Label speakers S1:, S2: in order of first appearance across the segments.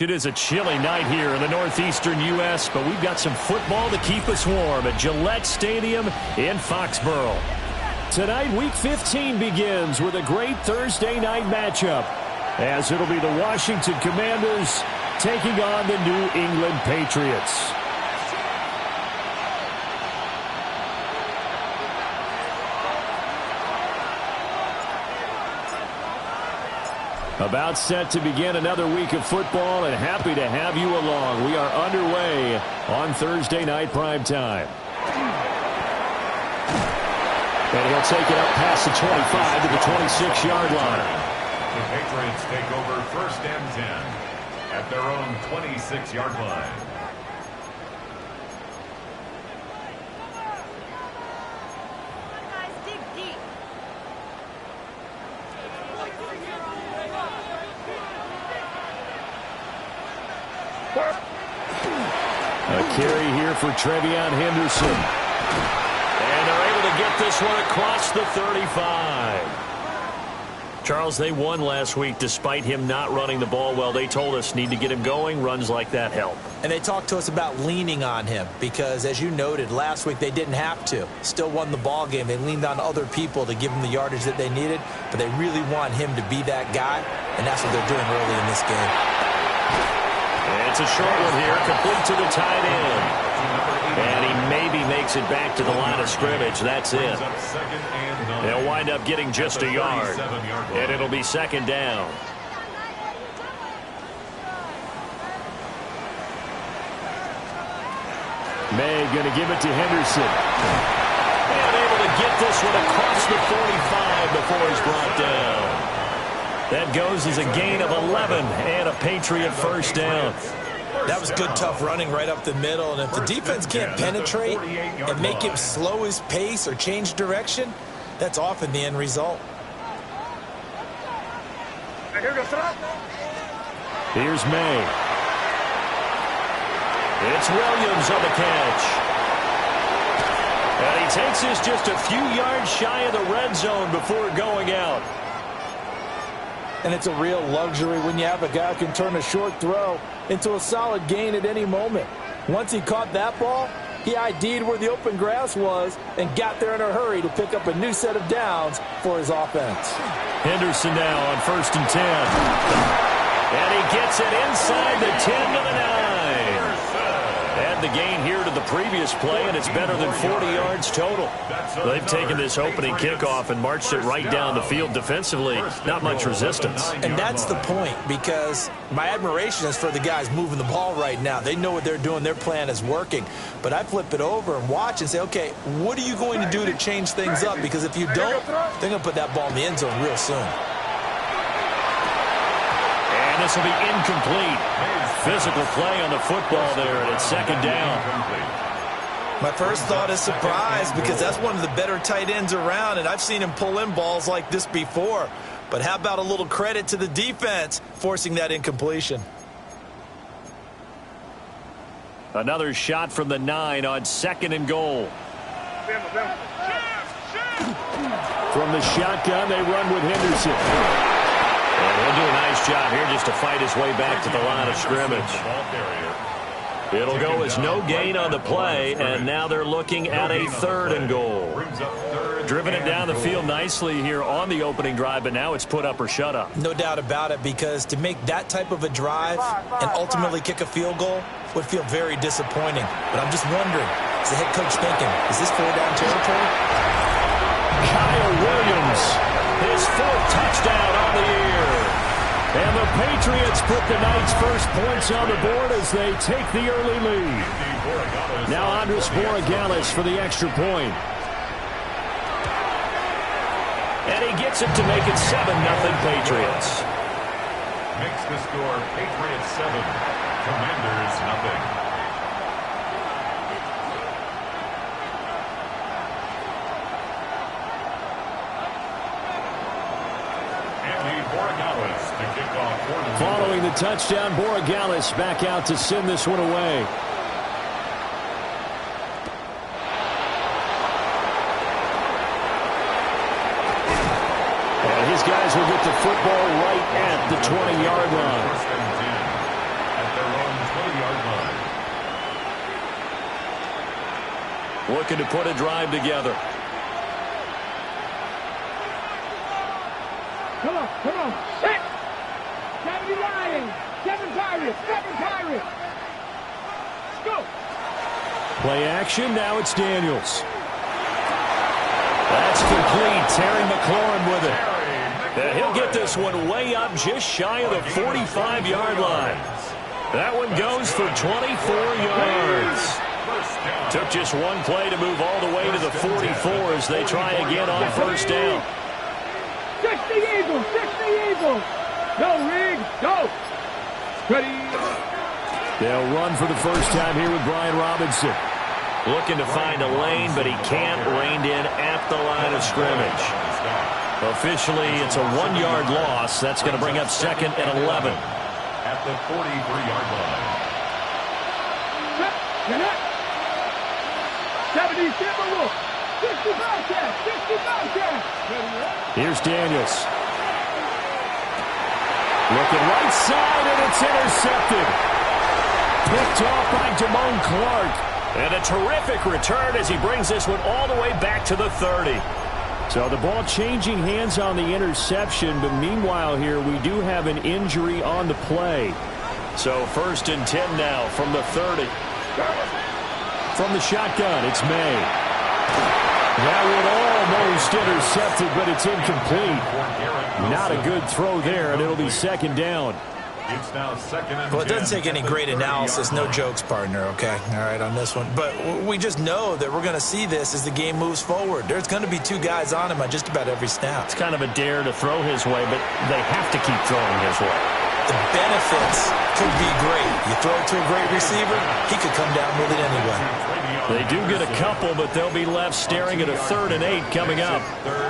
S1: It is a chilly night here in the northeastern U.S., but we've got some football to keep us warm at Gillette Stadium in Foxborough. Tonight, Week 15 begins with a great Thursday night matchup, as it'll be the Washington Commanders taking on the New England Patriots. About set to begin another week of football, and happy to have you along. We are underway on Thursday night primetime. And he'll take it up past the 25 to the 26-yard line.
S2: The Patriots take over 1st and 10 at their own 26-yard line.
S1: A carry here for Trevion Henderson. And they're able to get this one across the 35. Charles, they won last week despite him not running the ball well. They told us need to get him going. Runs like that help.
S3: And they talked to us about leaning on him because, as you noted, last week they didn't have to. Still won the ball game. They leaned on other people to give them the yardage that they needed, but they really want him to be that guy, and that's what they're doing early in this game.
S1: And it's a short one here, complete to the tight end. And he maybe makes it back to the line of scrimmage. That's it. They'll wind up getting just a yard. And it'll be 2nd down. May going to give it to Henderson. And able to get this one across the 45 before he's brought down. That goes as a gain of 11 and a Patriot 1st down.
S3: That was good, tough running right up the middle. And if the defense can't penetrate and make him slow his pace or change direction, that's often the end result.
S1: Here's May. It's Williams on the catch. And he takes this just a few yards shy of the red zone before going out.
S4: And it's a real luxury when you have a guy who can turn a short throw into a solid gain at any moment. Once he caught that ball, he ID'd where the open grass was and got there in a hurry to pick up a new set of downs for his offense.
S1: Henderson now on 1st and 10. And he gets it inside the 10 to the 9. Add the gain here to the previous play, and it's better than 40 yards total. They've taken this opening kickoff and marched it right down the field defensively. Not much resistance.
S3: And that's the point, because my admiration is for the guys moving the ball right now. They know what they're doing. Their plan is working. But I flip it over and watch and say, okay, what are you going to do to change things up? Because if you don't, they're going to put that ball in the end zone real soon.
S1: And this will be incomplete. Physical play on the football there, and it's 2nd down.
S3: My first thought is surprise, because that's one of the better tight ends around, and I've seen him pull in balls like this before. But how about a little credit to the defense forcing that incompletion?
S1: Another shot from the 9 on 2nd and goal. From the shotgun, they run with Henderson. And he'll do a nice job here just to fight his way back to the line of scrimmage. It'll go as no gain on the play, and now they're looking at a 3rd and goal. Driven it down the field nicely here on the opening drive, but now it's put up or shut up.
S3: No doubt about it, because to make that type of a drive and ultimately kick a field goal would feel very disappointing. But I'm just wondering, is the head coach thinking, is this 4-down territory?
S1: Kyle Williams, his 4th touchdown on the year. And the Patriots put the night's first points on the board as they take the early lead. Now Andres Borregales for the extra point. And he gets it to make it 7-0 Patriots.
S2: Makes the score Patriots 7, Commanders 0.
S1: Following the touchdown, Borregales back out to send this one away. And his guys will get the football right at the 20-yard line. looking to put a drive together.
S5: Come on. Set. 70 Lions. 7 Pirates. 7 Pirates. Let's go.
S1: Play action. Now it's Daniels. That's complete. Terry McLaurin with it. And he'll get this one way up just shy of the 45-yard line. That one goes for 24 yards. Took just one play to move all the way to the 44 as they try again on first down.
S5: 60 Eagles. 60 Eagles. Go, Riggs. Go. Ready.
S1: They'll run for the first time here with Brian Robinson. Looking to find a lane, but he can't. Reined in at the line of scrimmage. Officially, it's a 1-yard loss. That's going to bring up 2nd and 11.
S2: At the 43-yard line.
S5: 70 Timberwolves. 65 cats. 65 cats.
S1: Here's Daniels. Looking right side, and it's intercepted. Picked off by Damone Clark. And a terrific return as he brings this one all the way back to the 30. So the ball changing hands on the interception, but meanwhile here we do have an injury on the play. So 1st and 10 now from the 30. From the shotgun, it's May. That one almost intercepted, but it's incomplete. Not a good throw there, and it'll be 2nd down.
S2: It's now 2nd and 10.
S3: Well, it doesn't take any great analysis. No jokes, partner, okay? All right, on this one. But we just know that we're going to see this as the game moves forward. There's going to be 2 guys on him on just about every snap.
S1: It's kind of a dare to throw his way, but they have to keep throwing his way.
S3: The benefits could be great. You throw it to a great receiver, he could come down with it anyway.
S1: They do get a couple, but they'll be left staring at a 3rd and 8 coming up.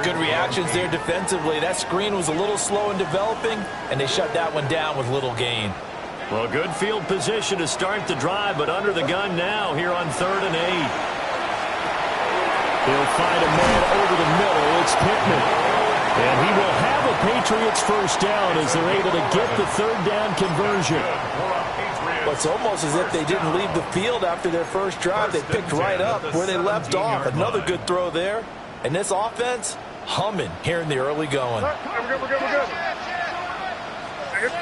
S4: Good reactions there defensively. That screen was a little slow in developing, and they shut that one down with little gain.
S1: Well, good field position to start the drive, but under the gun now here on 3rd and 8. He'll find a man over the middle. It's Pittman. And he will have a Patriots first down as they're able to get the 3rd down conversion.
S4: It's almost as if they didn't leave the field after their first drive. They picked right up where they left off. Another good throw there. And this offense, humming here in the early going.
S5: We're good.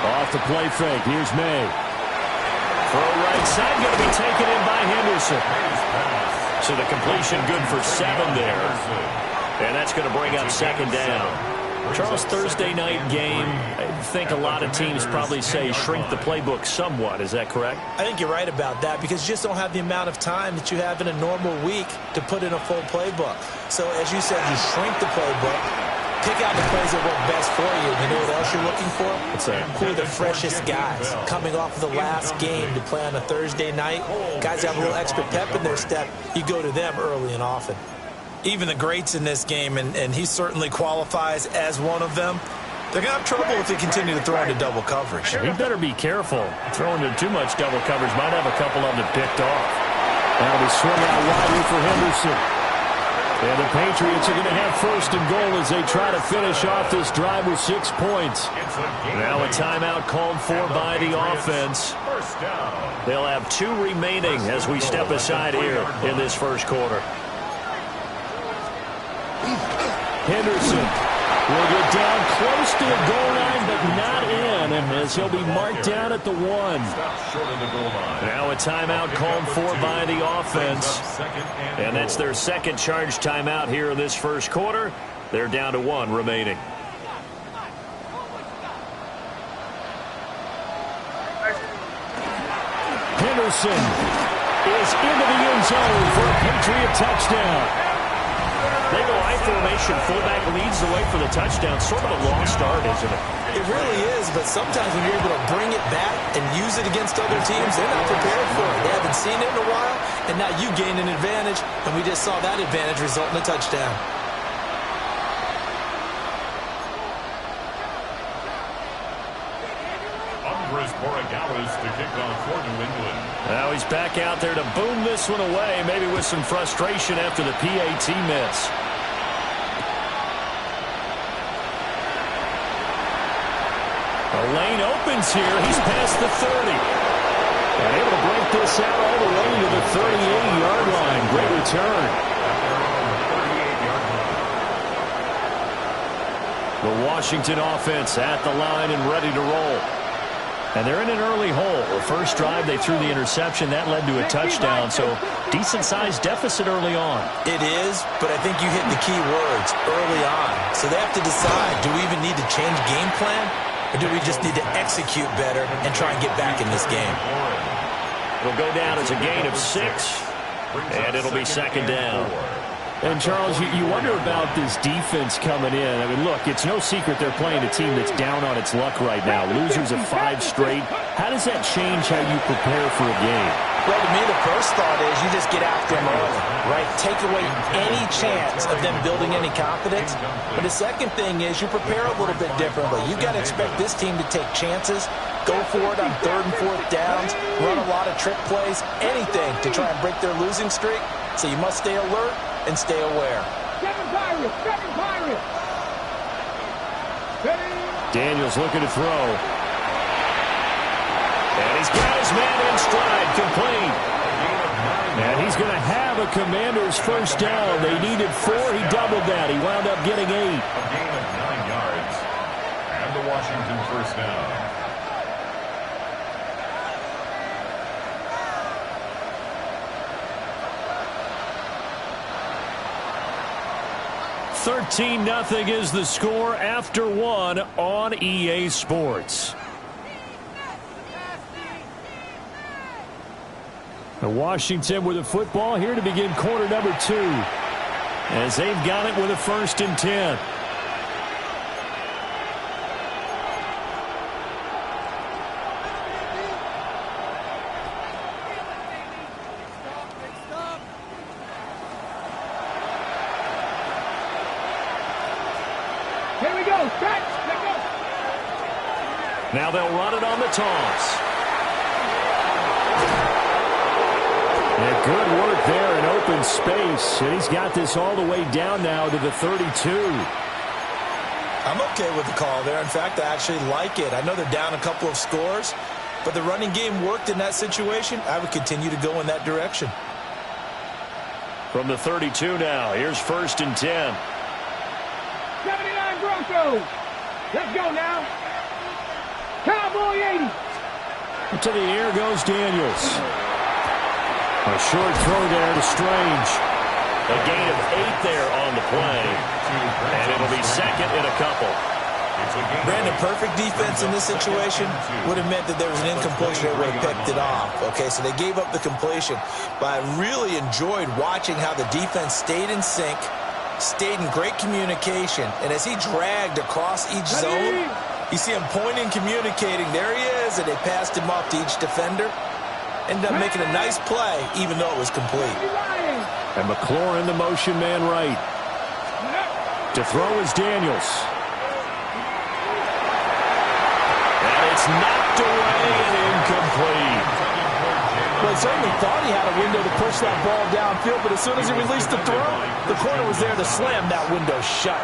S1: Off the play fake. Here's May. Throw right side, going to be taken in by Henderson. So the completion good for 7 there. And that's going to bring up 2nd down. Charles, Thursday night game, I think a lot of teams probably say shrink the playbook somewhat. Is that correct?
S3: I think you're right about that because you just don't have the amount of time that you have in a normal week to put in a full playbook. So as you said, you shrink the playbook, pick out the plays that work best for you. You know what else you're looking for?
S1: What's that?
S3: Who are the freshest guys coming off of the last game to play on a Thursday night? Guys have a little extra pep in their step. You go to them early and often. Even the greats in this game, and he certainly qualifies as one of them, they're going to have trouble if they continue to throw into double coverage.
S1: He better be careful. Throwing into too much double coverage might have a couple of them picked off. Now they swing out wide here for Henderson. And the Patriots are going to have 1st and goal as they try to finish off this drive with 6 points. Now a timeout called for by the offense. They'll have 2 remaining as we step aside here in this first quarter. Henderson will get down close to the goal line, but not in, and as he'll be marked down at the 1. Now a timeout called for by the offense, and that's their 2nd charge timeout here in this first quarter. They're down to 1 remaining. Henderson is into the end zone for a Patriot touchdown. They go I formation, fullback leads the way for the touchdown. Sort of a lost start, isn't it?
S3: It really is, but sometimes when you're able to bring it back and use it against other teams, they're not prepared for it. They haven't seen it in a while, and now you gain an advantage, and we just saw that advantage result in a touchdown.
S2: To kick off for New England.
S1: Now he's back out there to boom this one away, maybe with some frustration after the PAT miss. The lane opens here. He's past the 30. And able to break this out all the way to the 38-yard line. Great return. The Washington offense at the line and ready to roll. And they're in an early hole. The first drive, they threw the interception. That led to a touchdown, so decent-sized deficit early on.
S3: It is, but I think you hit the key words, early on. So they have to decide, do we even need to change game plan, or do we just need to execute better and try and get back in this game?
S1: It'll go down as a gain of 6, and it'll be second down. And, Charles, you wonder about this defense coming in. I mean, look, it's no secret they're playing a team that's down on its luck right now. Losers of 5 straight. How does that change how you prepare for a game?
S3: Well, to me, the first thought is you just get after them early, right? Take away any chance of them building any confidence. But the second thing is you prepare a little bit differently. You've got to expect this team to take chances, go for it on 3rd and 4th downs, run a lot of trick plays, anything to try and break their losing streak. So you must stay alert and stay aware.
S5: 7 Pirates, 7 Pirates.
S1: Daniels looking to throw. And he's got his man in stride, complete. And he's going to have a Commander's first down. They needed 4. He doubled that. He wound up getting 8.
S2: A gain of 9 yards. And the Washington first down.
S1: 13-0 is the score after 1 on EA Sports. The Washington with the football here to begin quarter number 2. As they've got it with a 1st and 10.
S5: Here we go. Set. Let go.
S1: Now they'll run it on the toss. And good work there in open space. And he's got this all the way down now to the 32.
S3: I'm okay with the call there. In fact, I actually like it. I know they're down a couple of scores, but the running game worked in that situation. I would continue to go in that direction.
S1: From the 32 now, here's 1st and 10.
S5: 79 Broncos. Let's go now. Cowboy 80.
S1: To the air goes Daniels. A short throw there to Strange. A gain of 8 there on the play. And it'll be second in a couple.
S3: Brandon, perfect defense in this situation would have meant that there was an incompletion that would have picked it off. Okay, so they gave up the completion. But I really enjoyed watching how the defense stayed in sync, stayed in great communication, and as he dragged across each zone, you see him pointing, communicating. There he is, and they passed him off to each defender. Ended up making a nice play, even though it was complete.
S1: And McLaurin, the motion man right. To throw is Daniels. And it's knocked away and incomplete.
S4: Well, he certainly thought he had a window to push that ball downfield, but as soon as he released the throw, the corner was there to slam that window shut.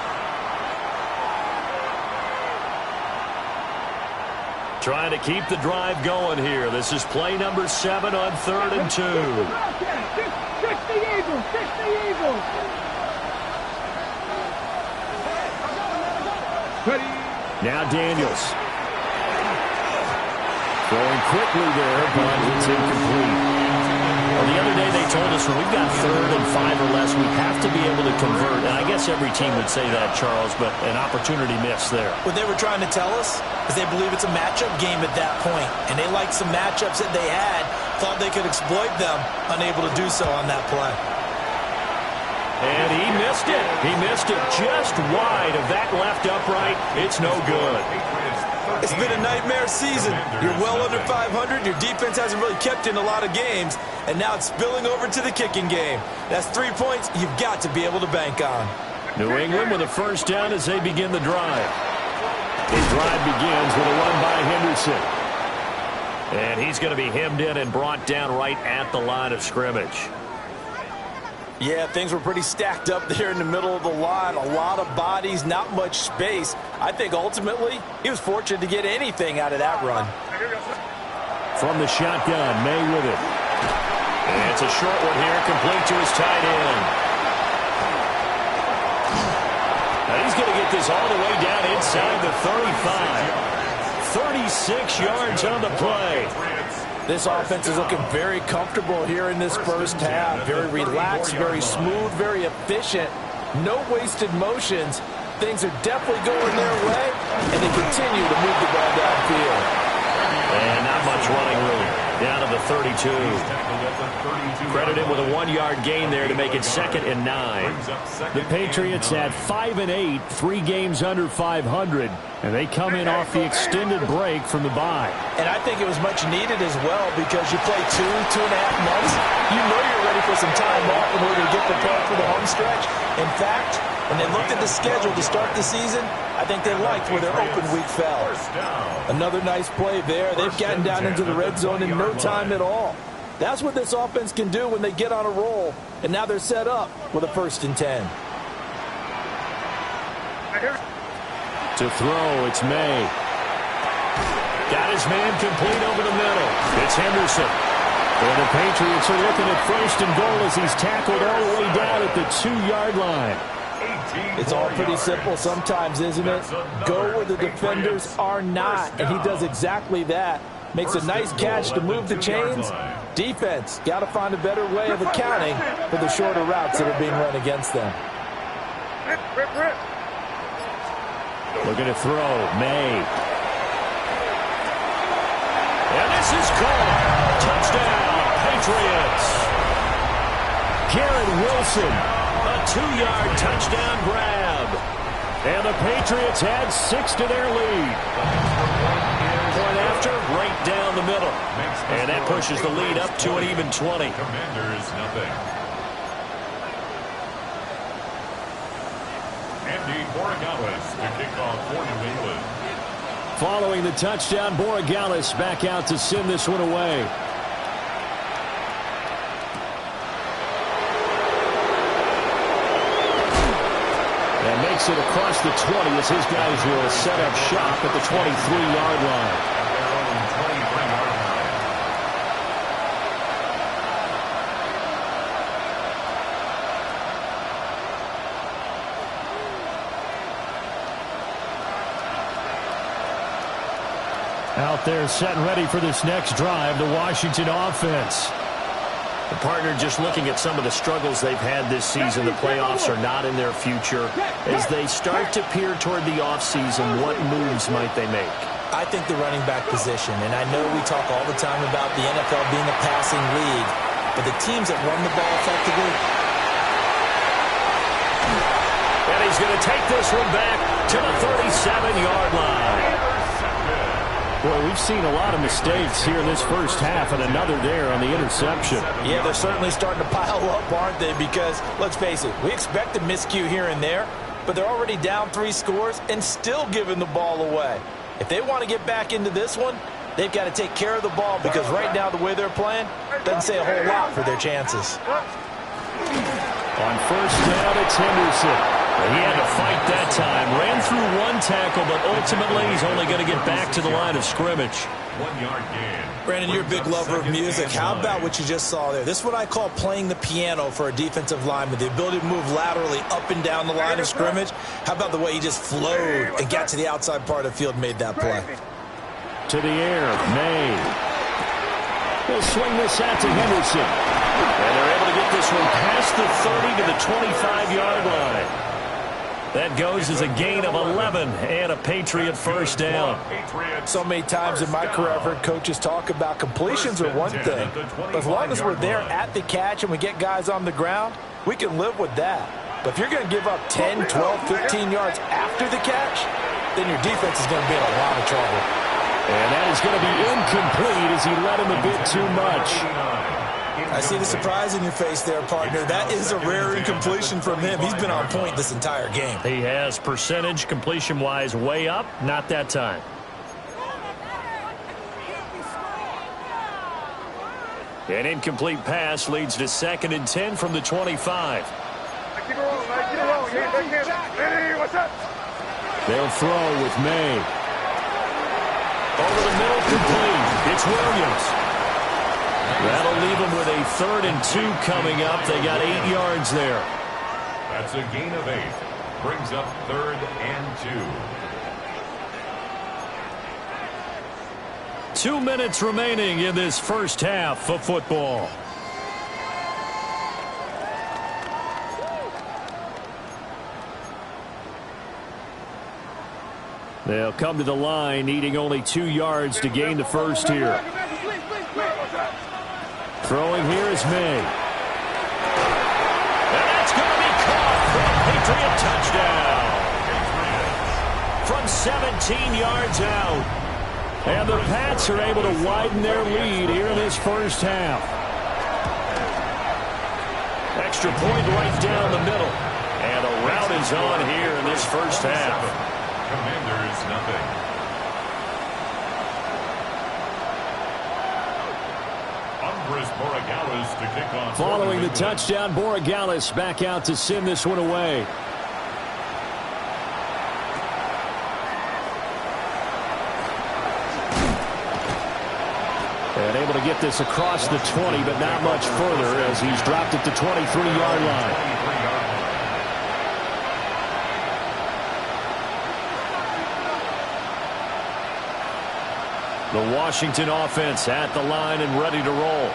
S1: Trying to keep the drive going here. This is play number 7 on 3rd and 2.
S5: 6 the Eagles. 6 the Eagles.
S1: Now Daniels. Throwing quickly there, but it's incomplete. Well, the other day they told us when we've got 3rd and 5 or less, we have to be able to convert. And I guess every team would say that, Charles, but an opportunity missed there.
S3: What they were trying to tell us is they believe it's a matchup game at that point, and they liked some matchups that they had, thought they could exploit them, unable to do so on that play.
S1: And he missed it. He missed it just wide of that left upright. It's no good.
S3: It's been a nightmare season. You're well under 500. Your defense hasn't really kept in a lot of games, and now it's spilling over to the kicking game. That's 3 points you've got to be able to bank on.
S1: New England with a first down as they begin the drive. The drive begins with a run by Henderson. And he's going to be hemmed in and brought down right at the line of scrimmage.
S3: Yeah, things were pretty stacked up there in the middle of the line. A lot of bodies, not much space. I think ultimately he was fortunate to get anything out of that run.
S1: From the shotgun, May with it. And it's a short one here, complete to his tight end. Now he's going to get this all the way down inside the 35. 36 yards on the play.
S4: This offense is looking very comfortable here in this first half. Very relaxed, very smooth, very efficient. No wasted motions. Things are definitely going their way, and they continue to move the ball downfield.
S1: And not much running room. Down to the 32. Credit him with a 1-yard gain there to make it 2nd and 9.
S6: The Patriots at 5-8, 3 games under 500, and they come in off the extended break from the bye.
S4: And I think it was much needed as well because you play 2.5 months. You know you're ready for some time off in order to get prepared for the home stretch. In fact, when they looked at the schedule to start the season, I think they liked where their open week fell. Another nice play there. They've gotten down into the red zone in no time at all. That's what this offense can do when they get on a roll. And now they're set up with a 1st and 10.
S1: To throw, it's May. Got his man complete over the middle. It's Henderson. And the Patriots are looking at 1st and goal as he's tackled all the way down at the 2-yard line.
S4: It's all pretty simple sometimes, isn't it? Go where the defenders are not, and he does exactly that. Makes a nice catch to move the chains. Defense, got to find a better way of accounting for the shorter routes that are being run against them.
S1: Looking to throw, May. And this is caught. Touchdown, Patriots. Garrett Wilson, a 2-yard touchdown grab. And the Patriots add 6 to their lead. Point after, right down the middle. And that pushes the lead up to an even 20.
S2: Commanders, nothing. Andy Borregales to kick off for New England.
S6: Following the touchdown, Borregales back out to send this one away. And makes it across the 20 as his guys will set up shop at the 23-yard line. Out there set and ready for this next drive, the Washington offense.
S1: The partner just looking at some of the struggles they've had this season. The playoffs are not in their future. As they start to peer toward the offseason, what moves might they make?
S3: I think the running back position, and I know we talk all the time about the NFL being a passing league, but the teams that run the ball effectively.
S1: And he's going to take this one back to the 37-yard line.
S6: Boy, we've seen a lot of mistakes here in this first half, and another there on the interception.
S3: Yeah, they're certainly starting to pile up, aren't they? Because, let's face it, we expect a miscue here and there, but they're already down 3 scores and still giving the ball away. If they want to get back into this one, they've got to take care of the ball because right now the way they're playing doesn't say a whole lot for their chances.
S6: On first down, it's Henderson.
S1: He had to fight that time. Ran through 1 tackle, but ultimately he's only going to get back to the line of scrimmage.
S2: 1-yard gain.
S3: Brandon, you're a big lover of music. How about what you just saw there? This is what I call playing the piano for a defensive lineman. The ability to move laterally up and down the line of scrimmage. How about the way he just flowed and got to the outside part of the field and made that play?
S6: To the air, May. He'll swing this out to Henderson.
S1: And they're able to get this one past the 30 to the 25-yard line. That goes as a gain of 11 and a Patriot first down.
S4: So many times in my career I've heard coaches talk about completions are one thing, but as long as we're there at the catch and we get guys on the ground, we can live with that. But if you're going to give up 10, 12, 15 yards after the catch, then your defense is going to be in a lot of trouble.
S6: And that is going to be incomplete as he led him a bit too much.
S3: I see the surprise in your face there, partner. That is a rare incompletion from him. He's been on point this entire game.
S1: He has percentage completion-wise way up, not that time. An incomplete pass leads to 2nd and 10 from the 25.
S6: They'll throw with May.
S1: Over the middle, complete.
S6: It's Williams. That'll leave them with a 3rd and 2 coming up. They got 8 yards there.
S2: That's a gain of 8. Brings up 3rd and 2.
S6: 2 minutes remaining in this first half of football. They'll come to the line, needing only 2 yards to gain the first here. Throwing here is May. And that's going to be caught for a Patriot touchdown. From 17 yards out. And the Pats are able to widen their lead here in this first half. Extra point right down the middle. And a rout is on here in this first half.
S2: Commanders, nothing. To kick off.
S6: Following the touchdown, Borregales back out to send this one away. And able to get this across the 20, but not much further as he's dropped it to 23-yard line. The Washington offense at the line and ready to roll.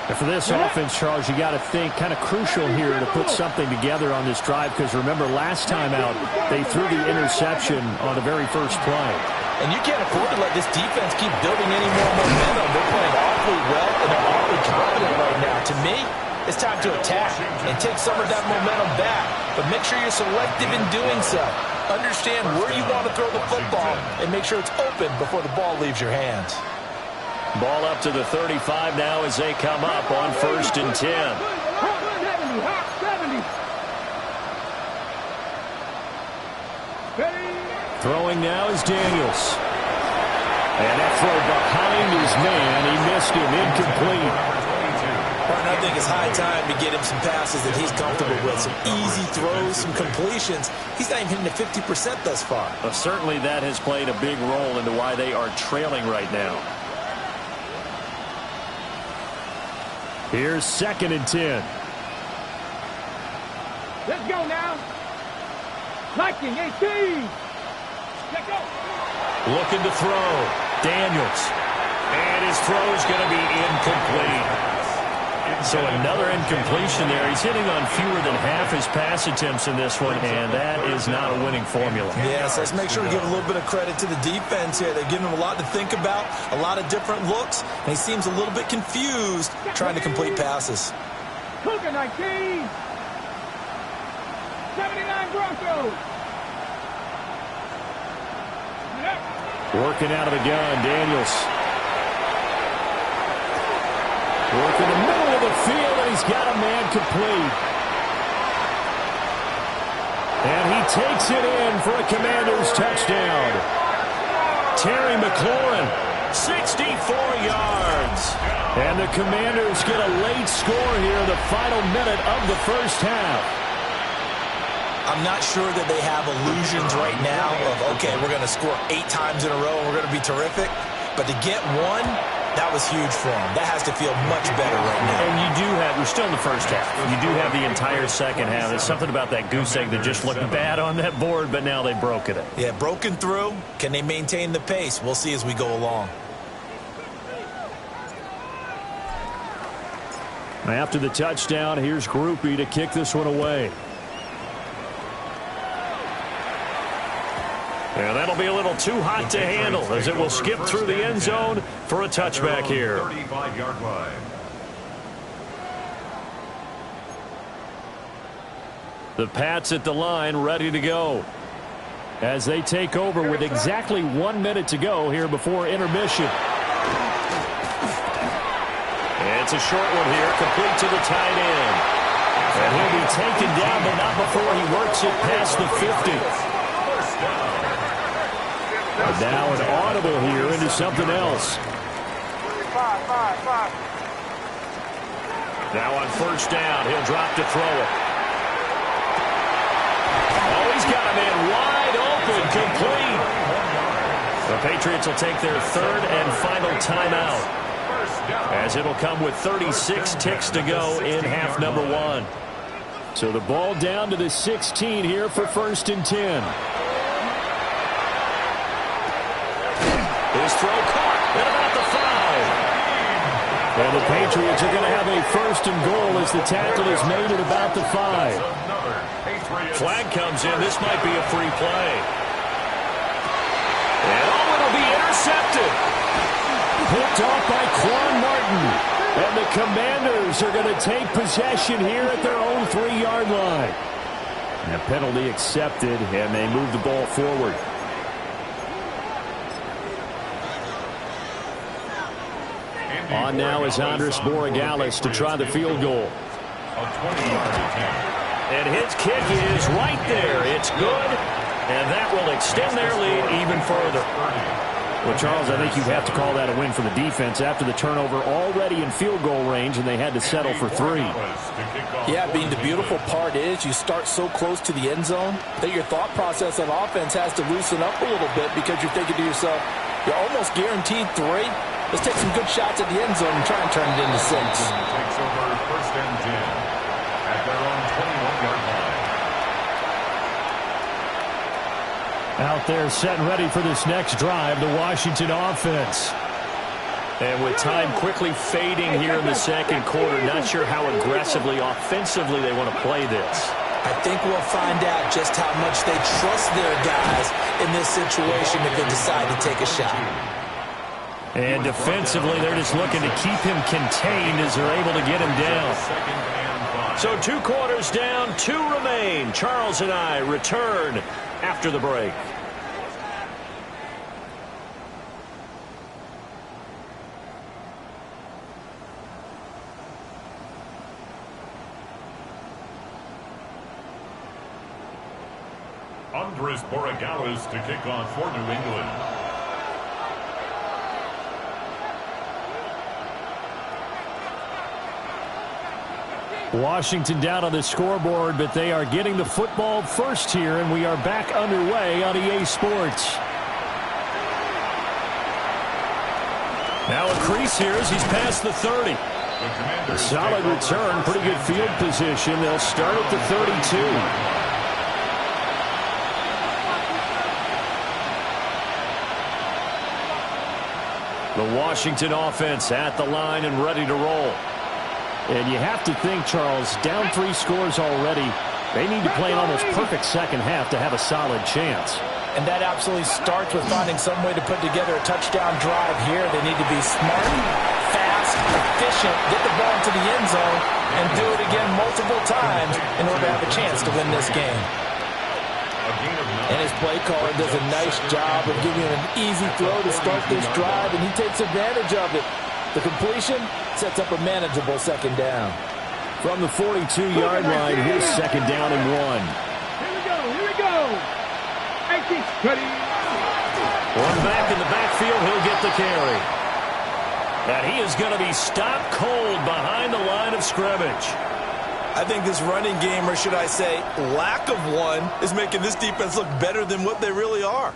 S6: And for this offense, Charles, you got to think kind of crucial here to put something together on this drive, because remember last time out they threw the interception on the very first play.
S3: And you can't afford to let this defense keep building any more momentum. They're playing awfully well and they're awfully confident right now. To me, it's time to attack and take some of that momentum back. But make sure you're selective in doing so. Understand where you want to throw the football and make sure it's open before the ball leaves your hands.
S6: Ball up to the 35 now as they come up on 1st and 10. Throwing now is Daniels. And that throw behind his man. He missed him. Incomplete.
S3: And I think it's high time to get him some passes that he's comfortable with. Some easy throws, some completions. He's not even hitting the 50% thus far.
S6: Well, certainly that has played a big role into why they are trailing right now. Here's 2nd and 10.
S5: Let's go now. Liking 18. Let's go.
S6: Looking to throw. Daniels. And his throw is going to be incomplete. So another incompletion there. He's hitting on fewer than half his pass attempts in this one, and that is not a winning formula.
S3: Yes, let's make sure we give a little bit of credit to the defense here. They're giving him a lot to think about, a lot of different looks, and he seems a little bit confused trying to complete passes.
S5: Cougar 19. 79 Broncos.
S6: Working out of the gun, Daniels. Working the middle of the field, and he's got a man complete. And he takes it in for a Commanders touchdown. Terry McLaurin, 64 yards. And the Commanders get a late score here, the final minute of the first half.
S3: I'm not sure that they have illusions right now of, okay, we're going to score 8 times in a row and we're going to be terrific. But to get one, that was huge for them. That has to feel much better right now.
S6: And you do have, we're still in the first half. You do have the entire second half. There's something about that goose egg that just looked bad on that board, but now they've broken it.
S3: Yeah, broken through. Can they maintain the pace? We'll see as we go along.
S6: After the touchdown, here's Groupie to kick this one away. And that'll be a little too hot to handle as it will skip through the end zone for a touchback here.
S2: 35-yard line.
S6: The Pats at the line ready to go as they take over with exactly 1 minute to go here before intermission. It's a short one here, complete to the tight end. And he'll be taken down, but not before he works it past the 50. And now an audible here into something else. Now on first down, he'll drop to throw it. Oh, he's got a man wide open, complete. The Patriots will take their 3rd and final
S1: timeout, as it'll come with 36 ticks to go in half number 1.
S6: So the ball down to the 16 here for 1st and 10.
S1: His throw caught at about the 5.
S6: And the Patriots are going to have a 1st and goal as the tackle is made at about the 5.
S1: Flag comes in. This might be a free play. And it'll be intercepted.
S6: Picked off by Quan Martin. And the Commanders are going to take possession here at their own 3-yard line. And a penalty accepted, and they move the ball forward. On now is Andres Borregales to try the field goal.
S2: A 20-yard attempt.
S1: And his kick is right there. It's good. And that will extend their lead even further.
S6: Well, Charles, I think you have to call that a win for the defense after the turnover already in field goal range, and they had to settle for 3.
S4: Yeah, Bean, the beautiful part is you start so close to the end zone that your thought process on offense has to loosen up a little bit because you're thinking to yourself, you're almost guaranteed 3. Let's take some good shots at the end zone and try and turn it into 6.
S2: Takes over 1st and 10 at their own 21-yard line.
S6: Out there set and ready for this next drive, the Washington offense.
S1: And with time quickly fading here in the second quarter, not sure how aggressively, offensively they want to play this.
S4: I think we'll find out just how much they trust their guys in this situation if they decide to take a shot.
S1: And defensively, they're just looking to keep him contained as they're able to get him down. So 2 quarters down, 2 remain. Charles and I return after the break.
S2: Andres Borregales to kick off for New England.
S6: Washington down on the scoreboard, but they are getting the football first here, and we are back underway on EA Sports.
S1: Now a crease here as he's past the 30.
S6: A solid return, pretty good field position. They'll start at the 32.
S1: The Washington offense at the line and ready to roll.
S6: And you have to think, Charles, down 3 scores already. They need to play an almost perfect second half to have a solid chance.
S4: And that absolutely starts with finding some way to put together a touchdown drive here. They need to be smart, fast, efficient, get the ball into the end zone, and do it again multiple times in order to have a chance to win this game. And his play caller does a nice job of giving him an easy throw to start this drive, and he takes advantage of it. The completion sets up a manageable second down.
S6: From the 42-yard line, here's 2nd down and 1.
S5: Here we go. 18, ready.
S1: One back in the backfield, he'll get the carry. And he is going to be stopped cold behind the line of scrimmage.
S3: I think this running game, or should I say lack of one, is making this defense look better than what they really are.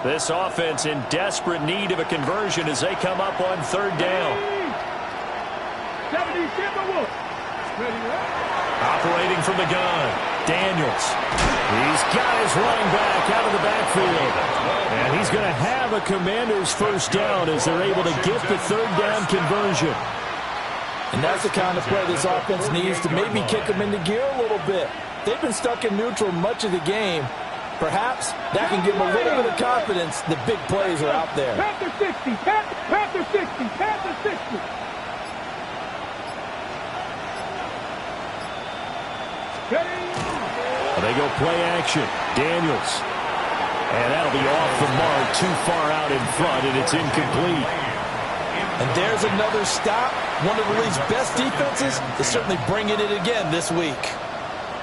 S1: This offense in desperate need of a conversion as they come up on 3rd down.
S5: 70,
S1: Operating from the gun, Daniels.
S6: He's got his running back out of the backfield. And he's going to have a Commander's 1st down as they're able to get the 3rd down conversion.
S4: And that's the kind of play this offense needs to maybe kick them into gear a little bit. They've been stuck in neutral much of the game. Perhaps that can give them a little bit of confidence that big plays are out there.
S5: Panther 60, Panther 60, Panther 60.
S6: They go play action. Daniels. And that'll be off the mark, too far out in front, and it's incomplete.
S4: And there's another stop. One of the league's best defenses is certainly bringing it again this week.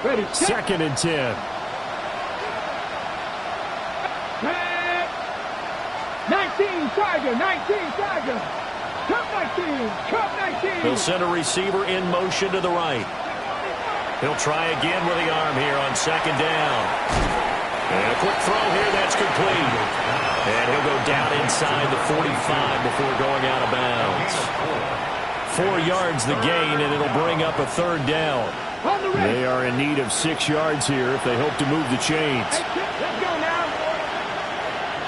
S5: Ready,
S6: 2nd and 10.
S5: 19, Tiger, 19, Tiger. Cup 19, Cup 19.
S1: He'll send a receiver in motion to the right. He'll try again with the arm here on 2nd down. And a quick throw here that's complete. inside the 45 before going out of bounds. 4 yards the gain, and it'll bring up a third down.
S6: They are in need of 6 yards here if they hope to move the chains.
S5: Let's go now.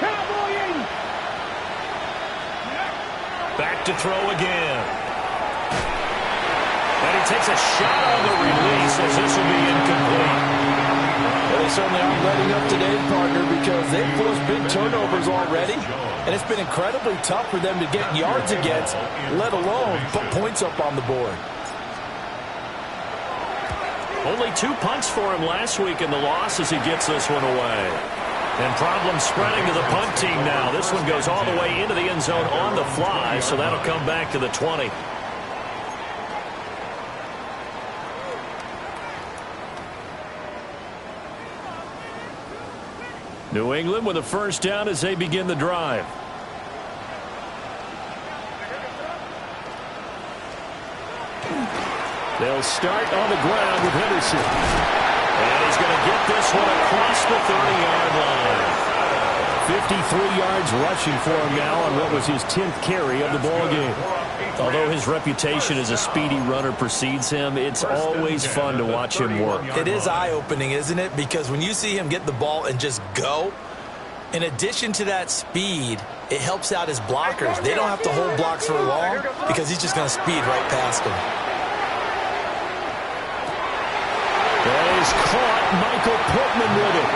S5: Cowboy in.
S1: Back to throw again. And he takes a shot on the release as this will be incomplete.
S4: Well, they certainly aren't letting up today, partner, because they've forced big turnovers already. And it's been incredibly tough for them to get yards against, let alone put points up on the board.
S1: Only 2 punts for him last week in the loss as he gets this one away. And problems spreading to the punt team now. This one goes all the way into the end zone on the fly, so that'll come back to the 20.
S6: New England with a first down as they begin the drive. They'll start on the ground with Henderson.
S1: And he's going to get this one across the 30-yard line.
S6: 53 yards rushing for him now on what was his 10th carry of the ball game.
S1: Although his reputation as a speedy runner precedes him, it's always fun to watch him work.
S3: It is eye-opening, isn't it? Because when you see him get the ball and just go, in addition to that speed, it helps out his blockers. They don't have to hold blocks for long because he's just going to speed right past them.
S6: He's caught Michael Pittman with it.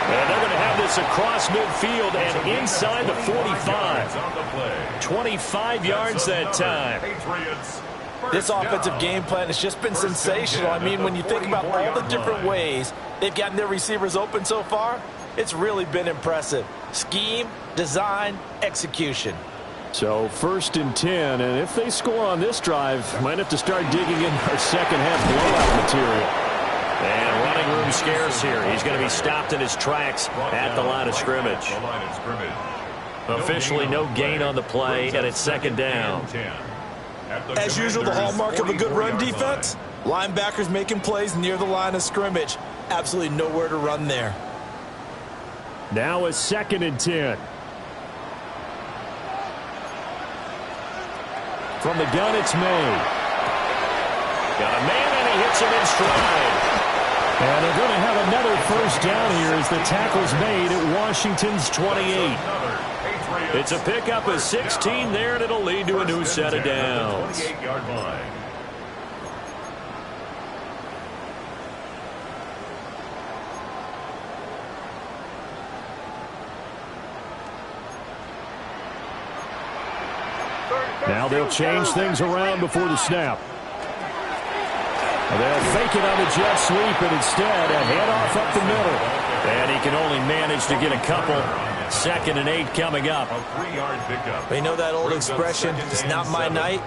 S1: And they're going to have this across midfield and inside the 45. 25 yards that time.
S4: This offensive game plan has just been sensational. I mean, when you think about all the different ways they've gotten their receivers open so far, it's really been impressive. Scheme, design, execution.
S6: So 1st and 10, and if they score on this drive, might have to start digging in our second half blowout material.
S1: And running room scarce here. He's going to be stopped in his tracks at the line of scrimmage. Officially no gain on the play, and it's second down.
S3: As usual, the hallmark of a good run defense, linebackers making plays near the line of scrimmage. Absolutely nowhere to run there.
S6: Now a 2nd and 10. From the gun, it's May.
S1: Got a man, and he hits him in stride.
S6: And they're going to have another first down here as the tackle's made at Washington's 28.
S1: It's a pickup of 16 there, and it'll lead to a new set of downs.
S6: Now they'll change things around before the snap. They'll fake it on the jet sweep, and instead a handoff up the middle.
S1: And he can only manage to get a couple. 2nd and 8 coming up.
S3: You know that old expression, it's not my night?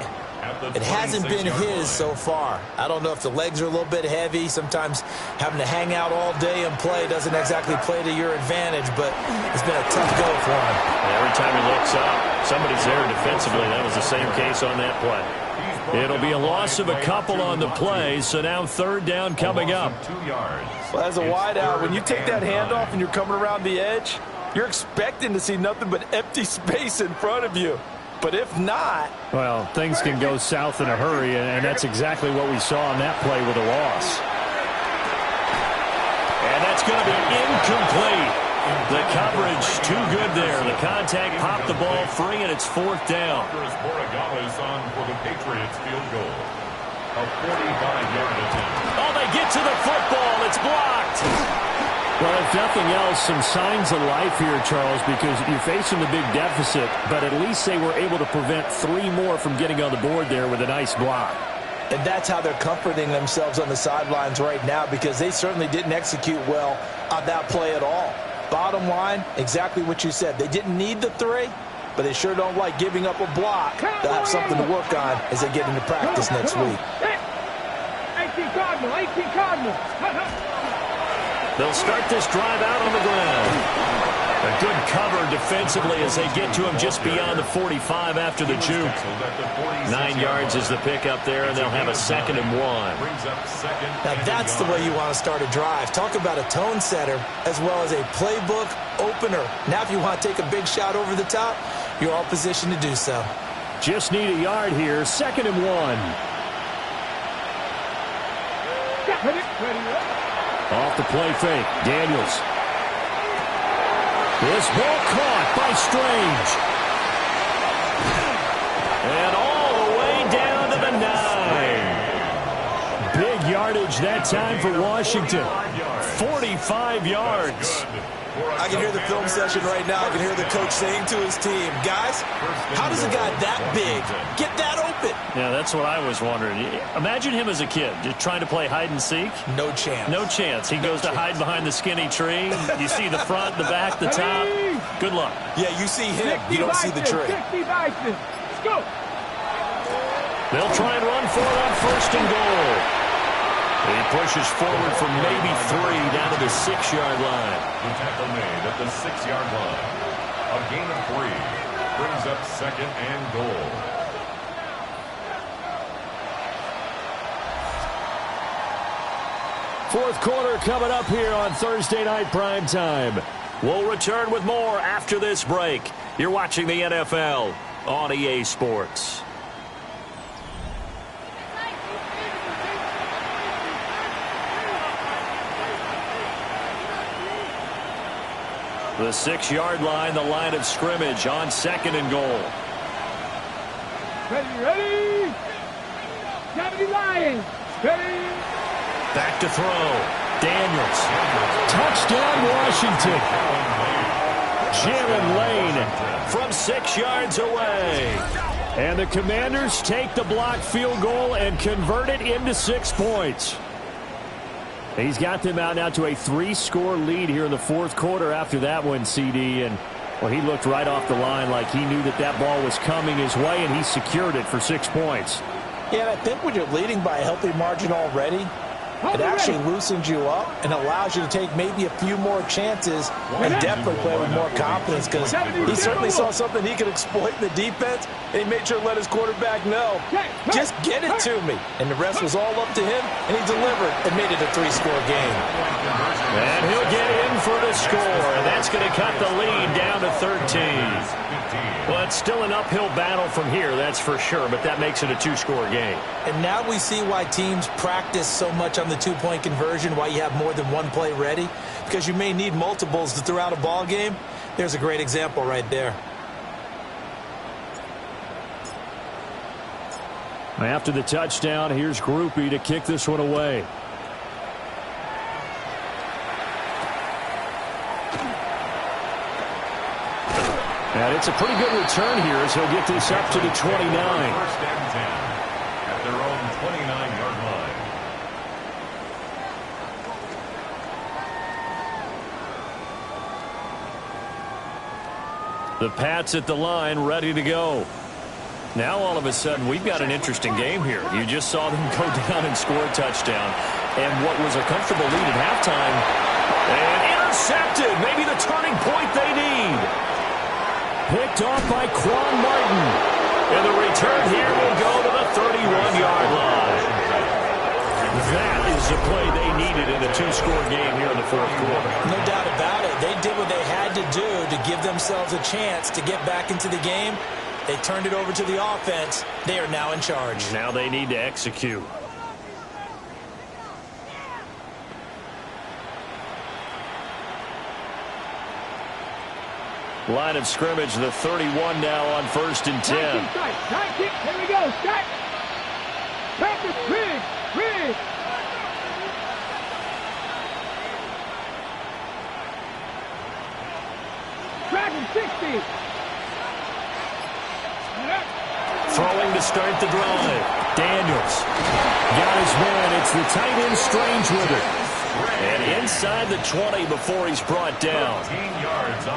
S3: It hasn't been his so far. I don't know if the legs are a little bit heavy. Sometimes having to hang out all day and play doesn't exactly play to your advantage, but it's been a tough go for him.
S1: Every time he looks up, somebody's there defensively. That was the same case on that play.
S6: It'll be a loss of a couple on the play, so now 3rd down coming up.
S4: Well, as a wideout, when you take that handoff and you're coming around the edge, you're expecting to see nothing but empty space in front of you. But if not...
S6: Well, things can go south in a hurry, and that's exactly what we saw on that play with a loss.
S1: And that's going to be incomplete. The coverage too good there. The contact popped the ball free, and it's 4th down.
S2: On for the Patriots field goal. A 45-yard attempt.
S1: Oh, they get to the football. It's blocked.
S6: Well, if nothing else, some signs of life here, Charles, because you're facing the big deficit, but at least they were able to prevent 3 more from getting on the board there with a nice block.
S3: And that's how they're comforting themselves on the sidelines right now, because they certainly didn't execute well on that play at all. Bottom line, exactly what you said. They didn't need the 3, but they sure don't like giving up a block. They'll have something to work on as they get into practice next week.
S5: 18 Cardinal, 18 Cardinal.
S1: They'll start this drive out on the ground. A good cover defensively as they get to him just beyond the 45 after the juke. 9 yards is the pickup there, and they'll have a 2nd and 1.
S3: Now that's the way you want to start a drive. Talk about a tone setter as well as a playbook opener. Now if you want to take a big shot over the top, you're all positioned to do so.
S6: Just need a yard here. 2nd and 1. Off the play fake. Daniels. This ball caught by Strange.
S1: And all the way down to the 9.
S6: Big yardage that time for Washington.
S1: 45 yards.
S3: I can hear the film session right now. I can hear the coach saying to his team, guys, how does a guy that big get that open?
S1: Yeah, that's what I was wondering. Imagine him as a kid just trying to play hide and seek.
S3: No chance.
S1: No chance. He goes to hide behind the skinny tree. You see the front, the back, the top. Good luck.
S3: Yeah, you see him. You don't see the tree.
S5: Let's go.
S1: They'll try and run for it on 1st and goal. He pushes forward from maybe 3 down to the 6-yard line.
S2: The tackle made at the 6-yard line. A gain of 3 brings up 2nd and goal.
S6: Fourth quarter coming up here on Thursday Night Primetime.
S1: We'll return with more after this break. You're watching the NFL on EA Sports. The 6-yard line, the line of scrimmage on 2nd and goal.
S5: Ready. 70 Lions. Ready.
S1: Back to throw. Daniels.
S6: Touchdown, Washington. Jalen Lane
S1: From 6 yards away.
S6: And the Commanders take the blocked field goal and convert it into 6 points. He's got them out now to a 3-score lead here in the 4th quarter after that one, CD. And, well, he looked right off the line like he knew that that ball was coming his way, and he secured it for 6 points.
S3: Yeah, and I think when you're leading by a healthy margin already, it actually loosens you up and allows you to take maybe a few more chances and definitely play with more confidence because he certainly saw something he could exploit in the defense, and he made sure to let his quarterback know, just get it to me. And the rest was all up to him, and he delivered and made it a 3-score game.
S1: And he'll get in for the score, and that's going to cut the lead down to 13. Well, it's still an uphill battle from here, that's for sure, but that makes it a 2-score game.
S3: And now we see why teams practice so much on the 2-point conversion, why you have more than one play ready, because you may need multiples to throw out a ball game. There's a great example right there.
S6: After the touchdown, here's Groupie to kick this one away. And it's a pretty good return here as he'll get this up to the 29.
S2: 1st and 10 at their own 29-yard line.
S1: The Pats at the line, ready to go. Now all of a sudden we've got an interesting game here. You just saw them go down and score a touchdown. And what was a comfortable lead at halftime, and intercepted. Maybe the turning point they need.
S6: Picked off by Quan Martin.
S1: And the return here will go to the 31-yard line. That is the play they needed in a 2-score game here in the 4th quarter.
S3: No doubt about it. They did what they had to do to give themselves a chance to get back into the game. They turned it over to the offense. They are now in charge.
S1: Now they need to execute. Line of scrimmage, the 31 now on 1st and 10.
S5: Time kick. Here we go. Start. Practice. Bridge. Dragon 60.
S1: Throwing to start the drive. Daniels.
S6: Got his man. It's the tight end Strange with it.
S1: And inside the 20 before he's brought down.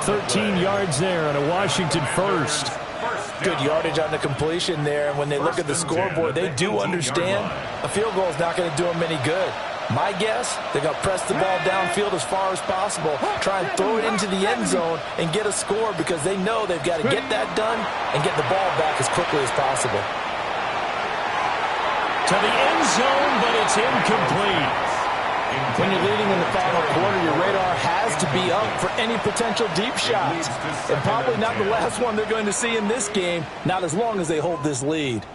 S6: 13 yards there on a Washington first.
S3: Good yardage on the completion there. And when they look at the scoreboard, they do understand a field goal is not going to do them any good.
S4: My guess, they're going to press the ball downfield as far as possible, try and throw it into the end zone and get a score because they know they've got to get that done and get the ball back as quickly as possible.
S6: To the end zone, but it's incomplete.
S4: When you're leading in the final quarter, your radar has to be up for any potential deep shots. And probably not the last one they're going to see in this game, not as long as they hold this lead.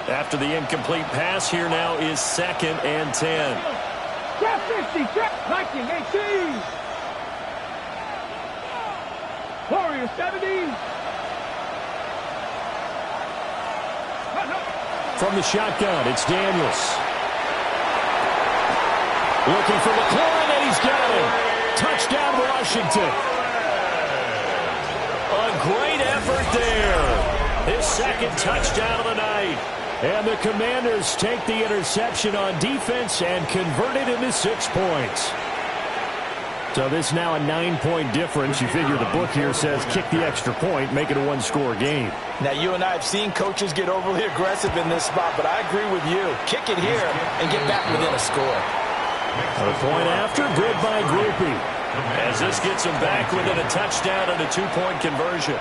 S1: After the incomplete pass, here now is 2nd and 10.
S5: Trap 50, trap 19, 18. Warrior 70.
S6: From the shotgun, it's Daniels. Looking for McLaurin, and he's got him. Touchdown, Washington.
S1: A great effort there. His 2nd touchdown of the night.
S6: And the Commanders take the interception on defense and convert it into 6 points. So this now a 9-point difference. You figure the book here says kick the extra point, make it a 1-score game.
S4: Now, you and I have seen coaches get overly aggressive in this spot, but I agree with you. Kick it here and get back within a score.
S6: A point after, good by Groupie.
S1: As this gets him back within a touchdown and a 2-point conversion.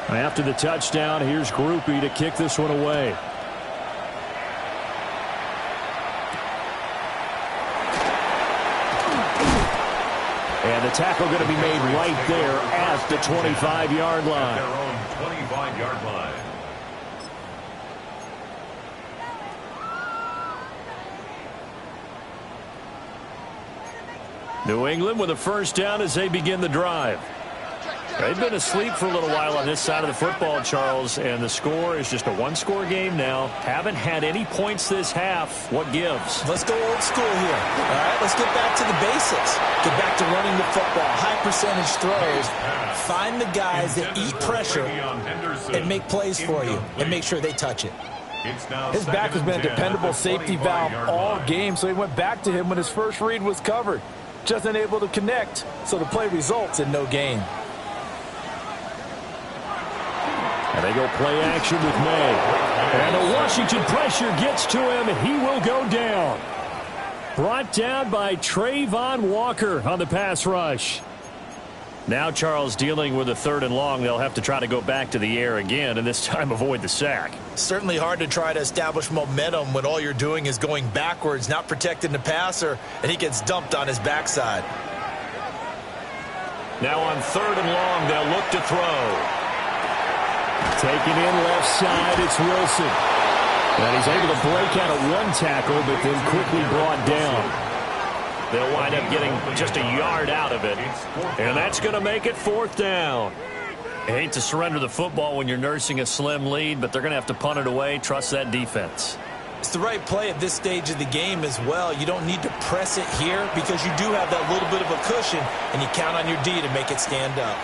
S6: After the touchdown, here's Groupie to kick this one away. And the tackle going to be made right there at the 25-yard line.
S2: Their own 25-yard line.
S6: New England with a first down as they begin the drive.
S1: They've been asleep for a little while on this side of the football, Charles, and the score is just a 1-score game now. Haven't had any points this half. What gives?
S4: Let's go old school here. All right, let's get back to the basics. Get back to running the football, high percentage throws. Find the guys that eat pressure and make plays for you and make sure they touch it. His back has been a dependable safety valve all game, so he went back to him when his first read was covered. Just unable to connect, so the play results in no gain.
S6: And they go play action with May. And the Washington pressure gets to him, and he will go down. Brought down by Trayvon Walker on the pass rush.
S1: Now Charles dealing with a 3rd and long. They'll have to try to go back to the air again, and this time avoid the sack.
S4: Certainly hard to try to establish momentum when all you're doing is going backwards, not protecting the passer, and he gets dumped on his backside.
S1: Now on 3rd and long, they'll look to throw.
S6: Taken in left side, it's Wilson. And he's able to break out of 1 tackle, but then quickly brought down.
S1: They'll wind up getting just a yard out of it. And that's going to make it 4th down. I hate to surrender the football when you're nursing a slim lead, but they're going to have to punt it away. Trust that defense.
S4: It's the right play at this stage of the game as well. You don't need to press it here because you do have that little bit of a cushion, and you count on your D to make it stand up.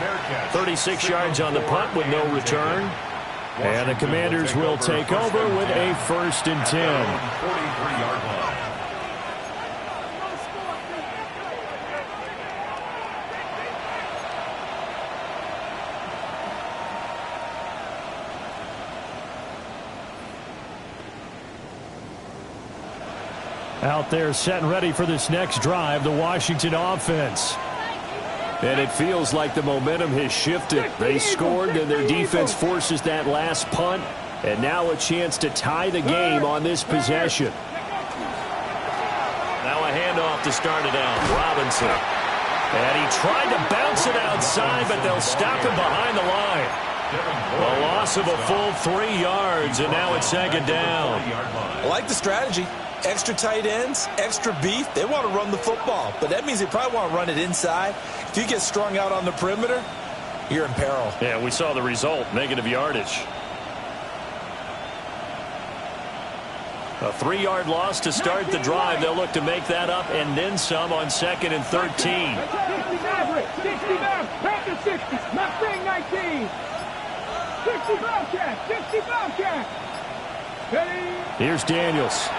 S1: 36 yards on the punt with no return.
S6: And the Commanders will take over with a 1st and 10.
S2: 43-yard line.
S6: Out there set and ready for this next drive, the Washington offense. And it feels like the momentum has shifted. They scored, and their defense forces that last punt. And now a chance to tie the game on this possession.
S1: Now a handoff to start it out. Robinson. And he tried to bounce it outside, but they'll stop him behind the line. A loss of a full 3 yards, and now it's 2nd down.
S4: I like the strategy. Extra tight ends, extra beef. They want to run the football, but that means they probably want to run it inside. If you get strung out on the perimeter, you're in peril.
S1: Yeah, we saw the result, negative yardage. A 3-yard loss to start the drive. They'll look to make that up and then some on 2nd and 13.
S5: 60 Maverick, 60 Maverick, Panther 60, Mustang 19. 60 Bobcat, 60 Bobcat. Ready?
S6: Here's Daniels.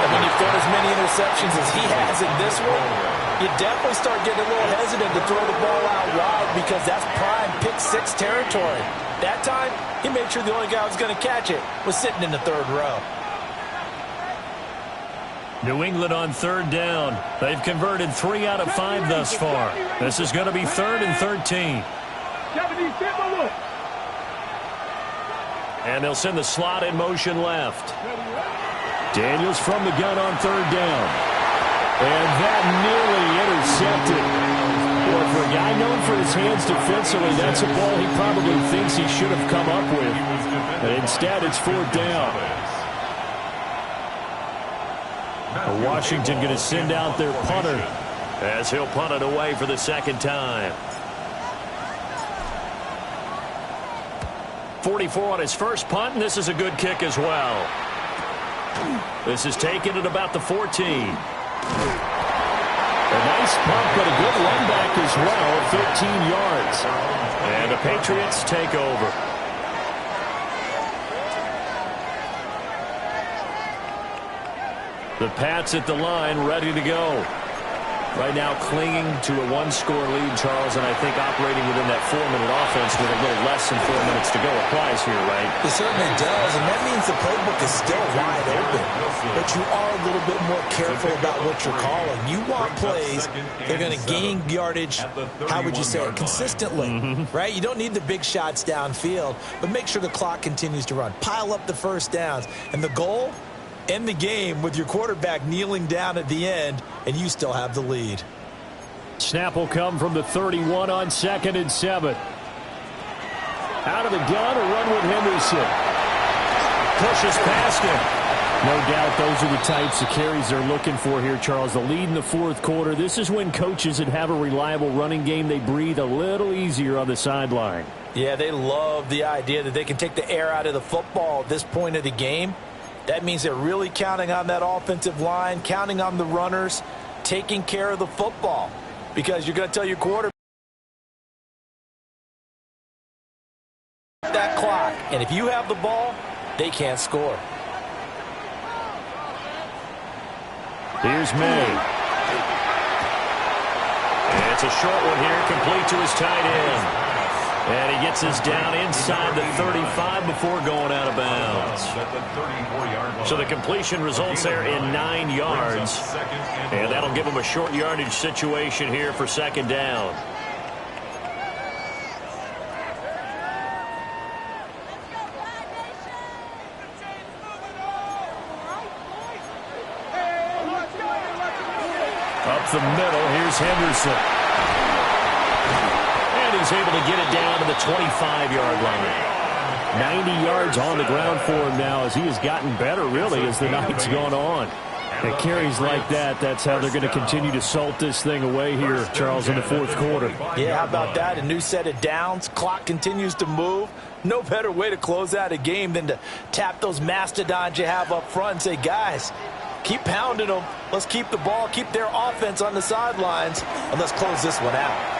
S4: And when you've thrown as many interceptions as he has in this one, You definitely start getting a little hesitant to throw the ball out wide because that's prime pick six territory. That time, he made sure the only guy who was going to catch it was sitting in the third row.
S6: New England on third down. They've converted 3 out of 5 thus far. This is going to be 3rd and 13. And they'll send the slot in motion left. Daniels from the gun on third down. And that nearly intercepted. Well, for a guy known for his hands defensively, that's a ball he probably thinks he should have come up with. And instead, it's 4th down. Washington going to send out their punter
S1: as he'll punt it away for the second time. 44 on his first punt, and this is a good kick as well. This is taken at about the 14.
S6: A nice punt, but a good run back as well, 13 yards.
S1: And the Patriots take over.
S6: The Pats at the line, ready to go. Right now clinging to a 1-score lead, Charles, and I think operating within that 4-minute offense with a little less than 4 minutes to go applies here, right?
S4: It certainly does, and that means the playbook is still wide open. But you are a little bit more careful about what you're calling. You want plays that are going to gain yardage, how would you say it, consistently, right? You don't need the big shots downfield, but make sure the clock continues to run. Pile up the first downs, and the goal? End the game with your quarterback kneeling down at the end, and you still have the lead.
S6: Snap will come from the 31 on 2nd and 7. Out of the gun, a run with Henderson. Pushes past him. No doubt those are the types of carries they're looking for here, Charles. The lead in the 4th quarter. This is when coaches that have a reliable running game, they breathe a little easier on the sideline.
S4: Yeah, they love the idea that they can take the air out of the football at this point of the game. That means they're really counting on that offensive line, counting on the runners, taking care of the football. Because you're going to tell your quarterback that clock. And if you have the ball, they can't score.
S6: Here's May.
S1: And it's a short one here, complete to his tight end. And he gets this down inside the 35 before going out of bounds. So the completion results there in 9 yards. And that'll give him a short yardage situation here for 2nd down.
S6: Up the middle, here's Henderson.
S1: He's able to get it down to the 25-yard line.
S6: 90 yards on the ground for him now as he has gotten better, really, as the night's gone on. And carries like that, that's how they're going to continue to salt this thing away here, Charles, in the 4th quarter.
S4: Yeah, how about that? A new set of downs. Clock continues to move. No better way to close out a game than to tap those mastodons you have up front and say, guys, keep pounding them. Let's keep the ball, keep their offense on the sidelines, and let's close this one out.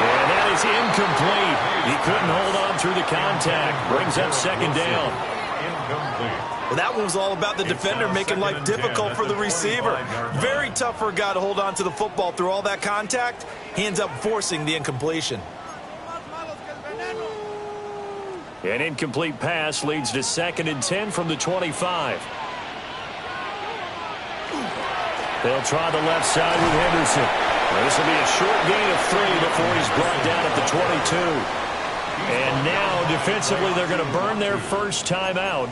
S1: And that is incomplete. He couldn't hold on through the contact. Brings up 2nd down.
S4: Well, that one was all about the defender making life difficult for the receiver. Very tough for a guy to hold on to the football through all that contact. He ends up forcing the incompletion.
S1: An incomplete pass leads to 2nd and 10 from the 25.
S6: They'll try the left side with Henderson.
S1: This will be a short gain of 3 before he's brought down at the 22. And now, defensively, they're going to burn their first time out.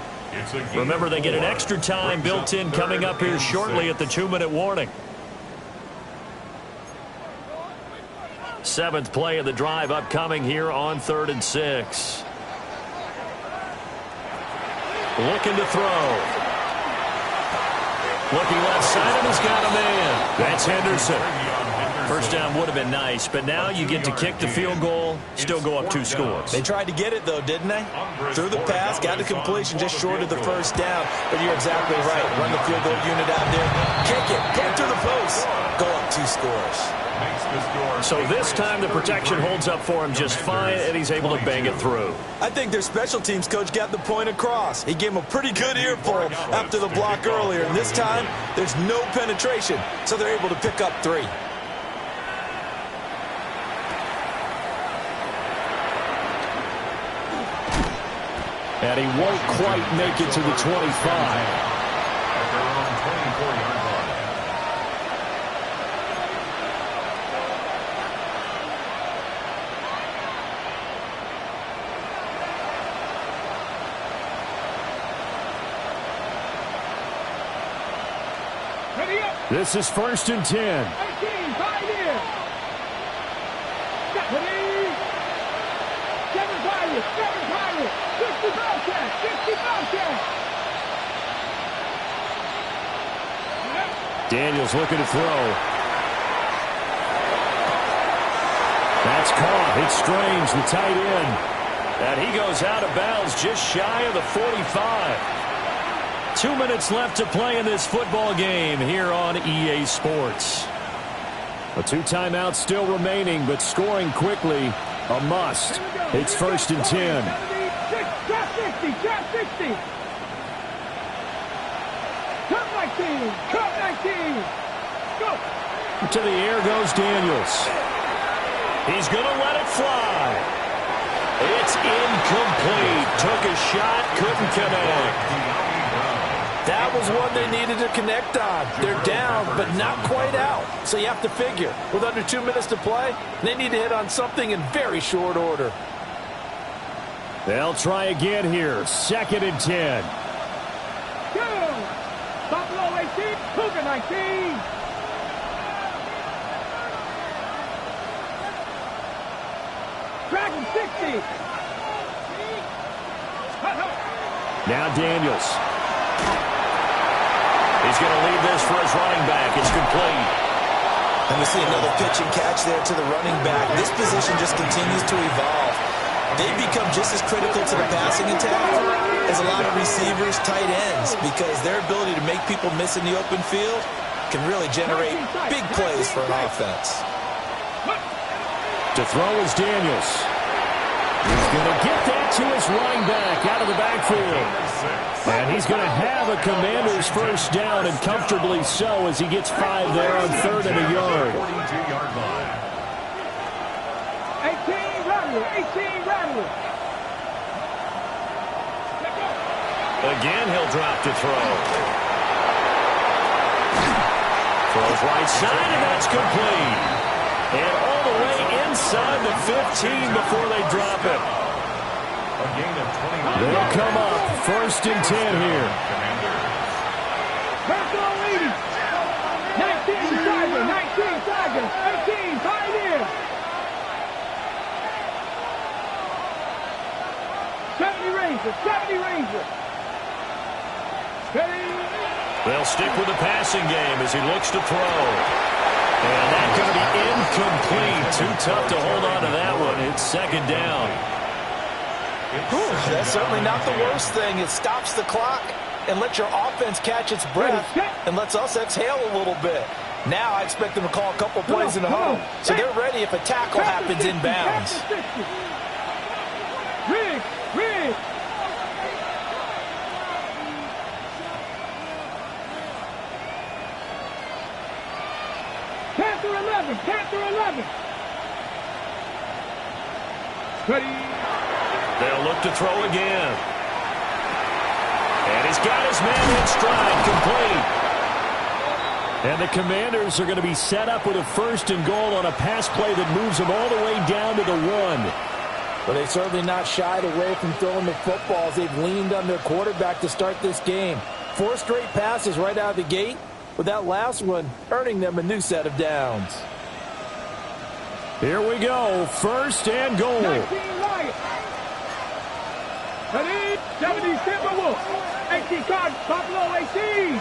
S1: Remember, they get an extra time built in coming up here shortly at the 2-minute warning. 7th play of the drive upcoming here on 3rd and 6. Looking to throw. Looking left side, and he's got a man. That's Henderson. First down would have been nice, but now you get to kick the field goal, still go up 2 scores.
S4: They tried to get it, though, didn't they? Threw the pass, got the completion just short of the first down. But you're exactly right. Run the field goal unit out there. Kick it. Put it to the post. Go up 2 scores.
S2: makes the score.
S1: So this time the protection holds up for him just fine, and he's able to bang it through.
S3: I think their special teams coach got the point across. He gave him a pretty good earful after the block earlier, and this time there's no penetration, so they're able to pick up 3.
S6: And he won't quite make it to the 25.
S2: At their own 24-yard line.
S5: Ready up.
S6: This is 1st and 10.
S5: 18, 5 here. Ready. 7 Pirates, 7 Pirates. 60 Bobcats, 60 Bobcats.
S6: Daniels looking to throw. That's caught. It's Strange, the tight end.
S1: And he goes out of bounds just shy of the 45. 2 minutes left to play in this football game here on EA Sports.
S6: A 2 timeouts still remaining, but scoring quickly, a must. It's 1st and 10.
S5: Drop 60, drop 60. Cut 19, cut 19. Go.
S6: To the air goes Daniels.
S1: He's going to let it fly. It's incomplete. Took a shot, couldn't connect.
S3: That was one they needed to connect on. They're down, but not quite out. So you have to figure, with under 2 minutes to play, they need to hit on something in very short order.
S6: They'll try again here. 2nd and 10.
S5: Go. Buffalo 18, Cougar 19. Dragon 60.
S6: Now Daniels.
S1: He's going to leave this for his running back. It's complete.
S3: And we see another pitch and catch there to the running back. This position just continues to evolve. They become just as critical to the passing attack as a lot of receivers, tight ends, because their ability to make people miss in the open field can really generate big plays for an offense.
S6: To throw is Daniels. He's going to get that to his running back out of the backfield. And he's going to have a Commanders first down, and comfortably so, as he gets 5 there on 3rd and a yard.
S2: 42-yard line.
S5: 18 Rattler, 18 Rattler.
S1: Again, he'll drop to throw. Throws right side, and that's complete. And all the way inside the 15 before they drop it.
S2: A gain of 29.
S6: They'll come up 1st and 10 here.
S5: Personal 80. 19 Tiger, 19 Tiger, 18 Pioneer. 70 Ranger, 70 Ranger. Ready.
S1: They'll stick with the passing game as he looks to throw. And that's going to be incomplete. Too tough to hold on to that one. It's 2nd down.
S3: That's certainly not the worst thing. It stops the clock and lets your offense catch its breath and lets us exhale a little bit. Now I expect them to call a couple plays in a hole, so they're ready if a tackle happens in bounds.
S5: Rig, rig. Panther 11, Panther 11. Ready.
S1: They'll look to throw again. And he's got his man in stride, complete.
S6: And the Commanders are going to be set up with a 1st and goal on a pass play that moves them all the way down to the 1.
S4: But they've certainly not shied away from throwing the footballs. They've leaned on their quarterback to start this game. 4 straight passes right out of the gate, with that last one earning them a new set of downs.
S6: Here we go, 1st and goal.
S5: 19 Lions. Ready? 70 Timberwolves. 18 Card, Buffalo 18.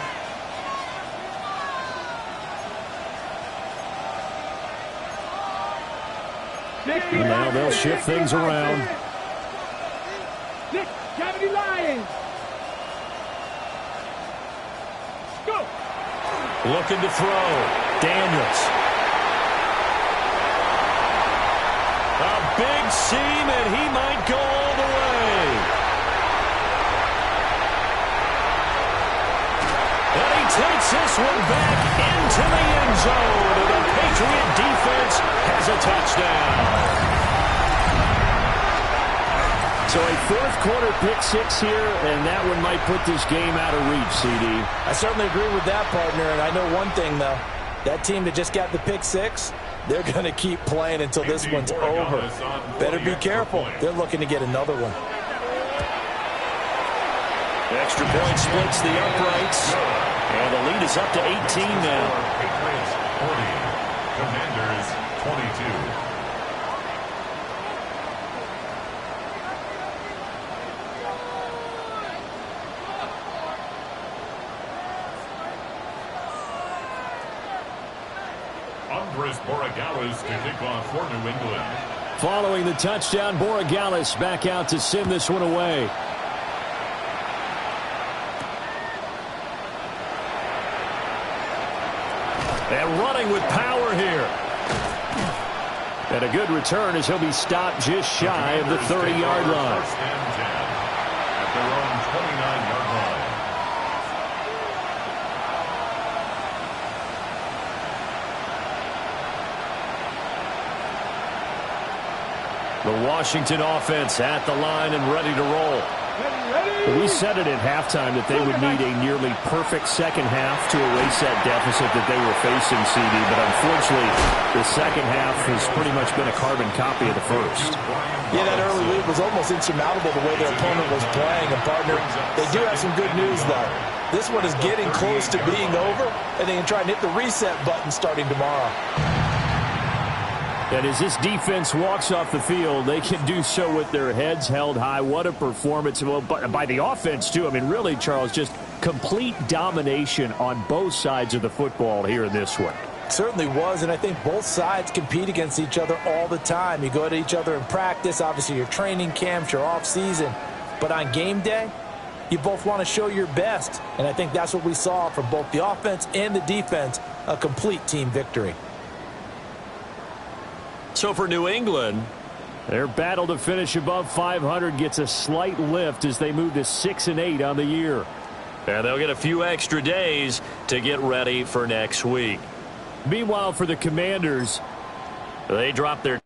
S6: And now they'll shift things around.
S5: 70 Lions. Go.
S1: Looking to throw. Daniels. big seam, and he might go all the way. And he takes this one back into the end zone, and the Patriot defense has a touchdown.
S6: So a fourth-quarter pick-6 here, and that one might put this game out of reach, CD.
S4: I certainly agree with that, partner, and I know one thing, though. That team that just got the pick-6, they're going to keep playing until this one's over. Better be careful. They're looking to get another one.
S1: The extra point splits the uprights, and the lead is up to 18 now.
S2: Patriots 40, Commanders 22. Borregales to kick off for New England.
S6: Following the touchdown, Borregales back out to send this one away. And running with power here. And a good return as he'll be stopped just shy of the 30-yard line.
S2: First and 10 at their own 29-yard line.
S6: The Washington offense at the line and ready to roll. We said it at halftime that they would need a nearly perfect second half to erase that deficit that they were facing, CD. But unfortunately, the second half has pretty much been a carbon copy of the first.
S4: Yeah, that early lead was almost insurmountable the way their opponent was playing. And, partner, they do have some good news, though. This one is getting close to being over, and they can try and hit the reset button starting tomorrow.
S6: And as this defense walks off the field, they can do so with their heads held high. What a performance. Well, by the offense, too. I mean, really, Charles, just complete domination on both sides of the football here in this one.
S4: Certainly was, and I think both sides compete against each other all the time. You go at each other in practice, obviously your training camps, your off-season. But on game day, you both want to show your best. And I think that's what we saw from both the offense and the defense, a complete team victory.
S1: So for New England,
S6: their battle to finish above 500 gets a slight lift as they move to 6-8 on the year.
S1: and they'll get a few extra days to get ready for next week.
S6: Meanwhile, for the Commanders,
S1: they drop their